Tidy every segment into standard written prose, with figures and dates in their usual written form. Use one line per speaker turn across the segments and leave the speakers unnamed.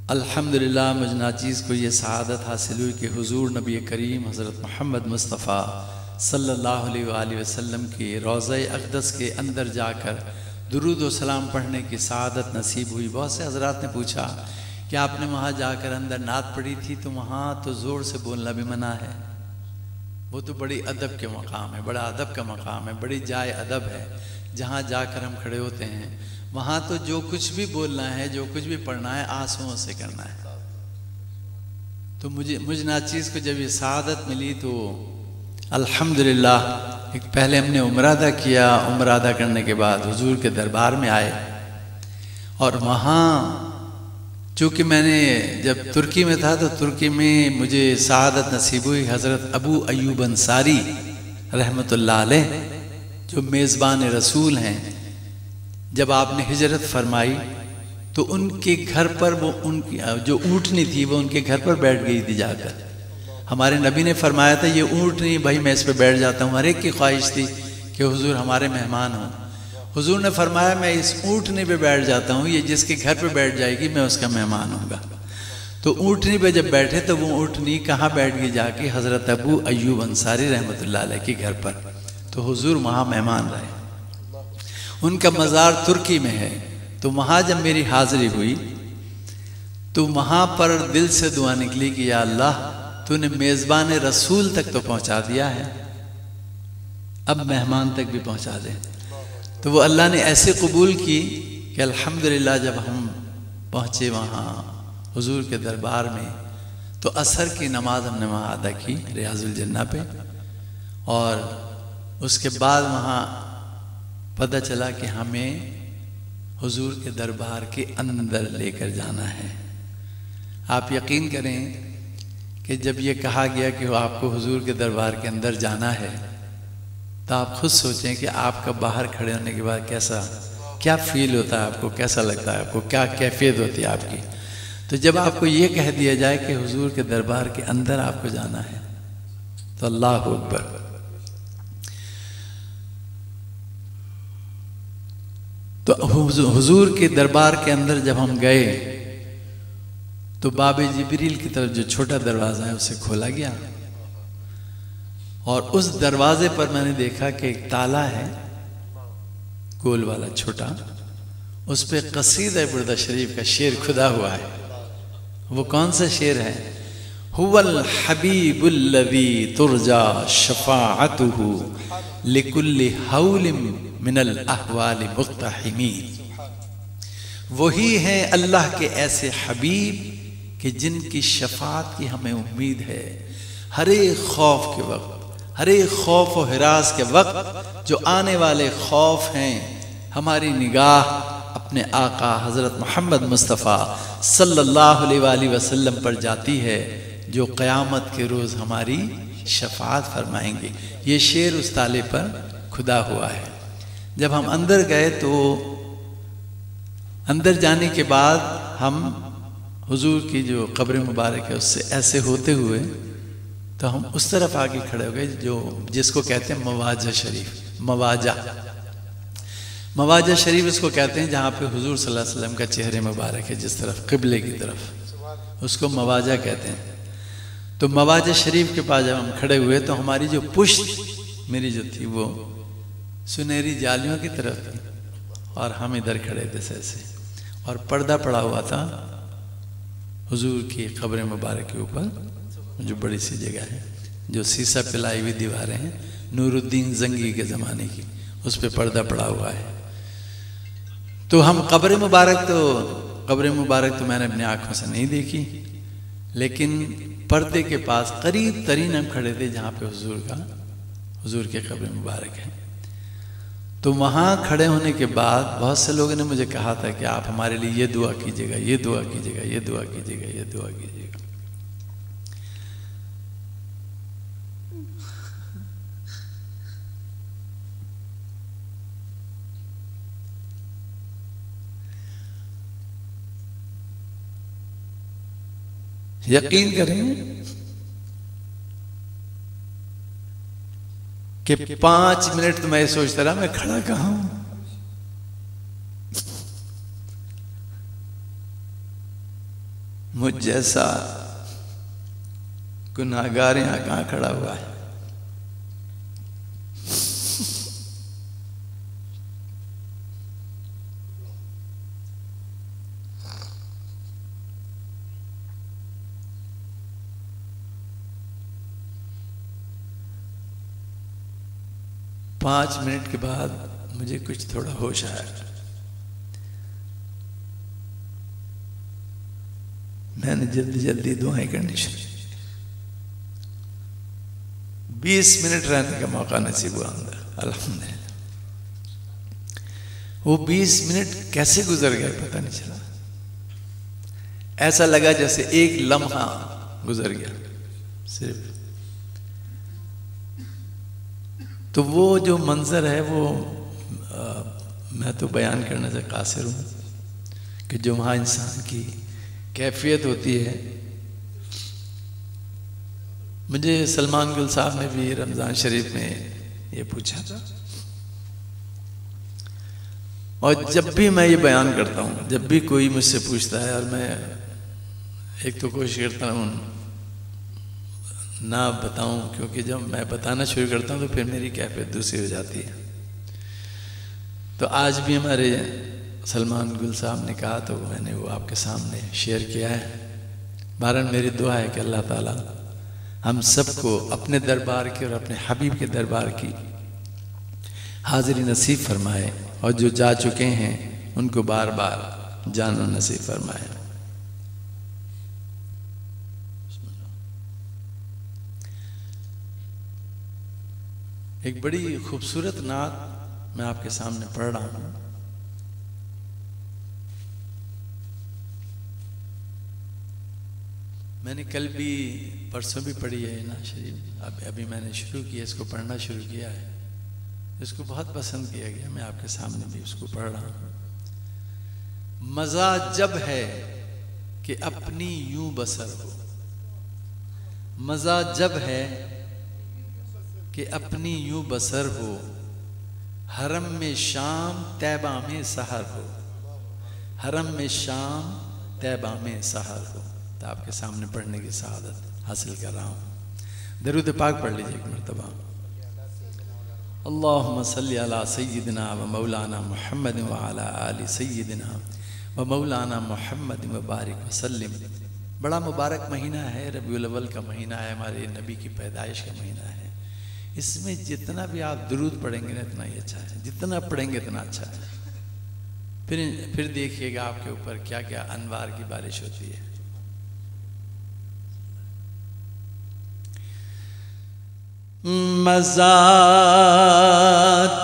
अल्हम्दुलिल्लाह मुझ नाचीज़ को ये सआदत हासिल हुई कि हुजूर नबी करीम हज़रत मोहम्मद मुस्तफ़ा सल्लल्लाहु अलैहि वसल्लम के रोज़ा अक़दस के अंदर जाकर दुरूद व सलाम पढ़ने की सआदत नसीब हुई। बहुत से हज़रात ने पूछा कि आपने वहाँ जाकर अंदर नात पढ़ी थी, तो वहाँ तो ज़ोर से बोलना भी मना है। वो तो बड़ी अदब के मकाम है, बड़ा अदब का मकाम है, बड़ी जाए अदब है। जहाँ जाकर हम खड़े होते हैं वहाँ तो जो कुछ भी बोलना है, जो कुछ भी पढ़ना है, आंसुओं से करना है। तो मुझ नाचीज़ को जब ये सआदत मिली तो अल्हम्दुलिल्लाह एक पहले हमने उम्रा अदा किया। उम्रा अदा करने के बाद हुजूर के दरबार में आए और वहाँ चूँकि मैंने जब तुर्की में था तो तुर्की में मुझे सआदत नसीब हुई हज़रत अबू अयूब अंसारी रहमतुल्लाह अलैह जो मेज़बान रसूल हैं। जब आपने हिजरत फरमाई तो उनके घर पर वो उनकी जो ऊँटनी थी वो उनके घर पर बैठ गई थी जाकर। हमारे नबी ने फरमाया था ये ऊँटनी भाई मैं इस पर बैठ जाता हूँ। हर एक की ख्वाहिश थी कि हुजूर हमारे मेहमान हों। हुजूर ने फरमाया मैं इस ऊँटनी पे बैठ जाता हूँ, ये जिसके घर पे बैठ जाएगी मैं उसका मेहमान होऊंगा। तो ऊँटनी पे जब बैठे तो वो ऊँटनी कहाँ बैठ गई जाके हज़रत अबू अयूब अंसारी रहमतुल्लाह अलैह के घर पर। तो हुजूर वहाँ मेहमान रहे। उनका मज़ार तुर्की में है। तो वहाँ जब मेरी हाज़िरी हुई तो वहाँ पर दिल से दुआ निकली कि या अल्लाह तूने मेज़बान रसूल तक तो पहुँचा दिया है, अब मेहमान तक भी पहुँचा दे। तो वो अल्लाह ने ऐसे कबूल की कि अल्हम्दुलिल्लाह जब हम पहुँचे वहाँ हुजूर के दरबार में तो असर की नमाज हमने वहाँ अदा की रियाजुल जन्ना पे। और उसके बाद वहाँ पता चला कि हमें हुजूर के दरबार के अंदर लेकर जाना है। आप यकीन करें कि जब ये कहा गया कि आपको हुजूर के दरबार के अंदर जाना है तो आप खुद सोचें कि आपका बाहर खड़े होने के बाद क्या फील होता है, आपको कैसा लगता है, आपको क्या कैफियत होती है आपकी। तो जब आपको ये कह दिया जाए कि हुजूर के दरबार के अंदर आपको जाना है तो अल्लाह अकबर। तो हुजूर के दरबार के अंदर जब हम गए तो बाबे जिब्रील की तरफ जो छोटा दरवाज़ा है उसे खोला गया और उस दरवाजे पर मैंने देखा कि एक ताला है गोल वाला छोटा, उस पर कसीदा बुर्दा शरीफ का शेर खुदा हुआ है। वो कौन सा शेर है? हुवल हबीबुल्लज़ी तुरजा शफाअतुहु लिकुल्लि हौलिम मिनल अहवाल मुक्तहिमीन। वही है अल्लाह के ऐसे हबीब कि जिनकी शफात की हमें उम्मीद है हर एक खौफ के वक्त, हर एक खौफ और हिरास के वक्त। जो आने वाले खौफ हैं हमारी निगाह अपने आका हज़रत मोहम्मद मुस्तफ़ा सल्लल्लाहु अलैहि वसल्लम पर जाती है जो क़यामत के रोज़ हमारी शफात फरमाएंगे। ये शेर उस ताले पर खुदा हुआ है। जब हम अंदर गए तो अंदर जाने के बाद हम हुजूर की जो कब्र मुबारक है उससे ऐसे होते हुए तो हम उस तरफ आके खड़े हो गए जो जिसको कहते हैं मवाजा शरीफ। मवाजा शरीफ उसको कहते हैं जहाँ पे हुजूर सल्लल्लाहु अलैहि वसल्लम का चेहरे मुबारक है जिस तरफ किबले की तरफ, उसको मवाजा कहते हैं। तो मवाजा शरीफ के पास जब हम खड़े हुए तो हमारी जो पुश्त मेरी जो थी वो सुनहरी जालियों की तरफ थी और हम इधर खड़े थे ऐसे, और पर्दा पड़ा हुआ था हुजूर की कब्र मुबारक के ऊपर, जो बड़ी सी जगह है जो शीशा पिलाई हुई दीवारें हैं नूरुद्दीन जंगी के ज़माने की, उस पर पर्दा पड़ा हुआ है। तो हम कब्र मुबारक तो मैंने अपनी आँखों से नहीं देखी, लेकिन पर्दे के पास करीब तरीन हम खड़े थे जहाँ पे हुजूर के कब्र मुबारक है। तो वहाँ खड़े होने के बाद बहुत से लोगों ने मुझे कहा था कि आप हमारे लिए ये दुआ कीजिएगा, ये दुआ कीजिएगा, ये दुआ कीजिएगा, ये दुआ कीजिएगा। यकीन करें कि 5 मिनट तो मैं सोचता रहा मैं खड़ा कहाँ हूं। मुझ जैसा गुनाहगार यहाँ कहाँ खड़ा हुआ है। पाँच मिनट के बाद मुझे कुछ थोड़ा होश आया। मैंने जल्दी जल्दी दुआएं करनी शुरू। 20 मिनट रहने का मौका नसीब हुआ अंदर, अल्हम्दुलिल्लाह। वो 20 मिनट कैसे गुजर गए पता नहीं चला। ऐसा लगा जैसे एक लम्हा गुजर गया सिर्फ। तो वो जो मंजर है वो मैं तो बयान करने से कासिर हूँ कि जो वहाँ इंसान की कैफियत होती है। मुझे सलमान गुल साहब ने भी रमज़ान शरीफ में ये पूछा था, और जब भी मैं ये बयान करता हूँ, जब भी कोई मुझसे पूछता है, और मैं एक तो कोशिश करता हूँ ना बताऊं, क्योंकि जब मैं बताना शुरू करता हूं तो फिर मेरी कैफियत दूसरी हो जाती है। तो आज भी हमारे सलमान गुल साहब ने कहा तो मैंने वो आपके सामने शेयर किया है। बहरहाल मेरी दुआ है कि अल्लाह ताला हम सबको अपने दरबार की और अपने हबीब के दरबार की हाजिरी नसीब फरमाए, और जो जा चुके हैं उनको बार बार जाना नसीब फरमाए। एक बड़ी खूबसूरत नात मैं आपके सामने पढ़ रहा हूं। मैंने कल भी परसों भी पढ़ी है ना शरीफ, अभी मैंने शुरू किया, इसको पढ़ना शुरू किया है। इसको बहुत पसंद किया गया, मैं आपके सामने भी उसको पढ़ रहा हूं। मजा जब है कि अपनी यूं बसर हो, मजा जब है कि अपनी यूं बसर हो, हरम में शाम तैबा में सहर हो, हरम में शाम तैबा में सहर हो। तो आपके सामने पढ़ने की सआदत हासिल कर रहा हूँ। दरूद पाक पढ़ लीजिए एक मरतबा। अल्लाहुम्मा सल्ली अला सय्यिदिना व मौलाना मुहम्मद व अला आलि सय्यिदिना व मौलाना मुहम्मद व बारिक व सल्लिम। बड़ा मुबारक महीना है, रबीउल अव्वल का महीना है, हमारे नबी की पैदाइश का महीना है। इसमें जितना भी आप दुरूद पढ़ेंगे ना इतना ही अच्छा है, जितना पढ़ेंगे इतना अच्छा है। फिर देखिएगा आपके ऊपर क्या क्या अनवार की बारिश होती है। मजा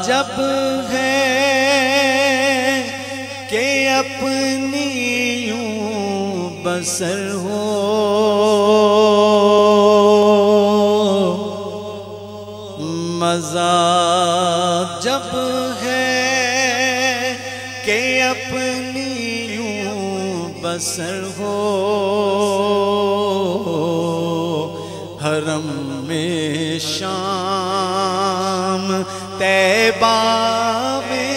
जब है कि अपनी यूं बसर हो, मजा जब है कि अपनी यूं बसर हो, हरम में शाम तैबा में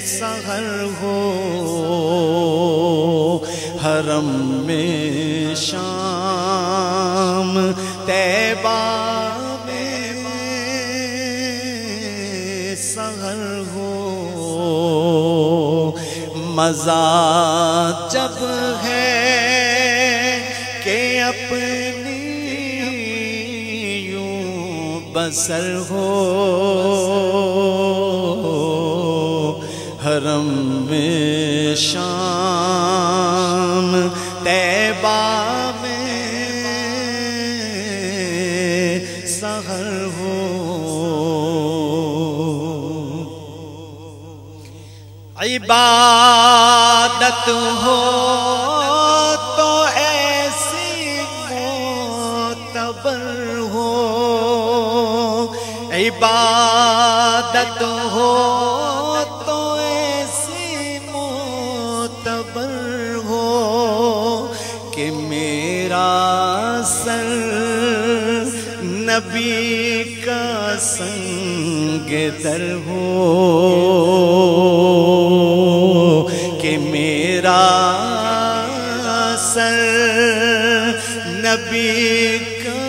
सहर हो, हरम में शाम तैबा में सहर हो। मजा जब है कि अपनी यूं बसर हो, हरम में शाम तैबा में सहर हो। इबादत हो तो ऐसी मोतबर हो, इबादत हो तो ऐसी मोतबर हो कि मेरा सर नबी का संग दर हो, कि मेरा
तेरा सर नबी का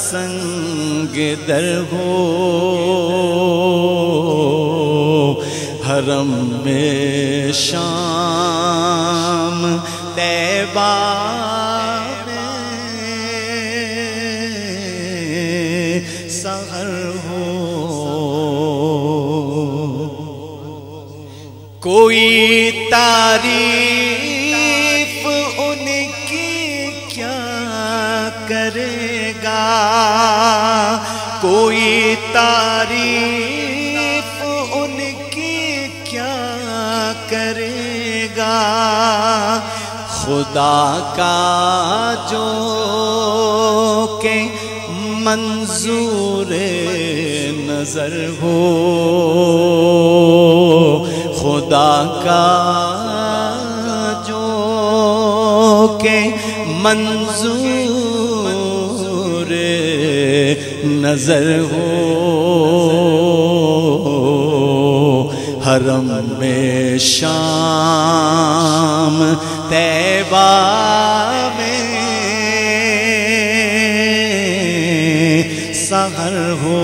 संग दर हो, हरम में शाम तैबा में सहर हो। कोई तारीफ उनकी क्या करेगा, कोई तारीफ उनकी क्या करेगा। खुदा का जो के मंजूर नजर हो, खुदा का जो के मंजूर नजर हो, हरम में शाम तैबा में सहर हो।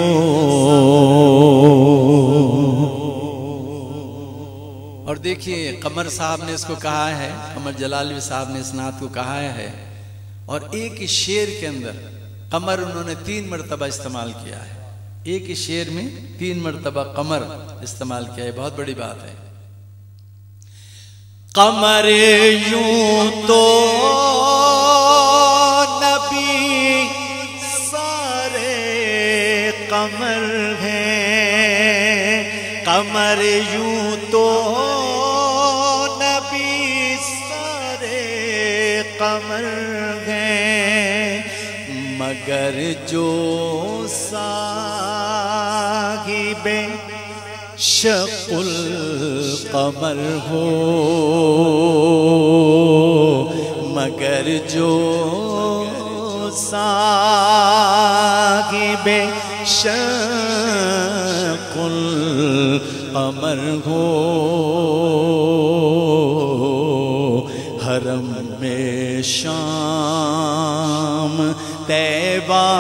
और देखिए कमर साहब ने इसको कहा है, कमर जलालवी साहब ने इस नात को कहा है, और एक ही शेर के अंदर कमर उन्होंने 3 मरतबा इस्तेमाल किया है। एक ही शेर में 3 मरतबा कमर इस्तेमाल किया है, बहुत बड़ी बात है।
कमर यूं तो नबी सारे कमर हैं, कमर यूं तो नबी सारे कमर हैं, मगर जो साहिबे शकुल कमर हो, मगर जो साहिबे शकुल कमर हो, हरम में शाम तैबा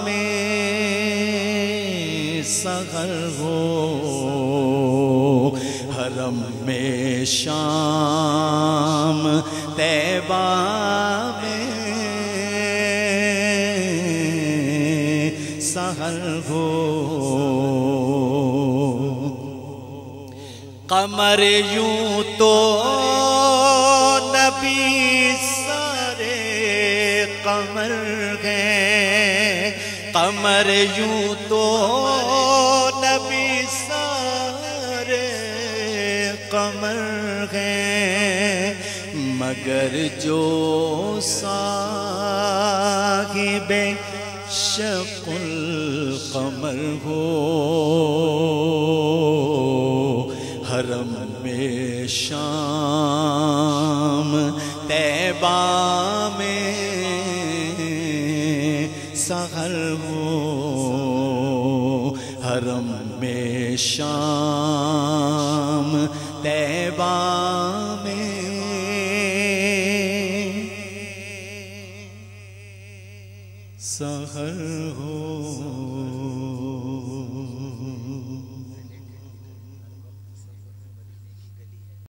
में सहर हो, हरम में शाम तैबा में सहर हो। कमर यूं तो नबी सारे कमर हैं, कमर यूं तो नबी सारे कमर हैं, मगर जो साहिबे शकुल कमर हो, हरम में शाम तैबा में सहर हो, हरम में शाम तैबा में सहर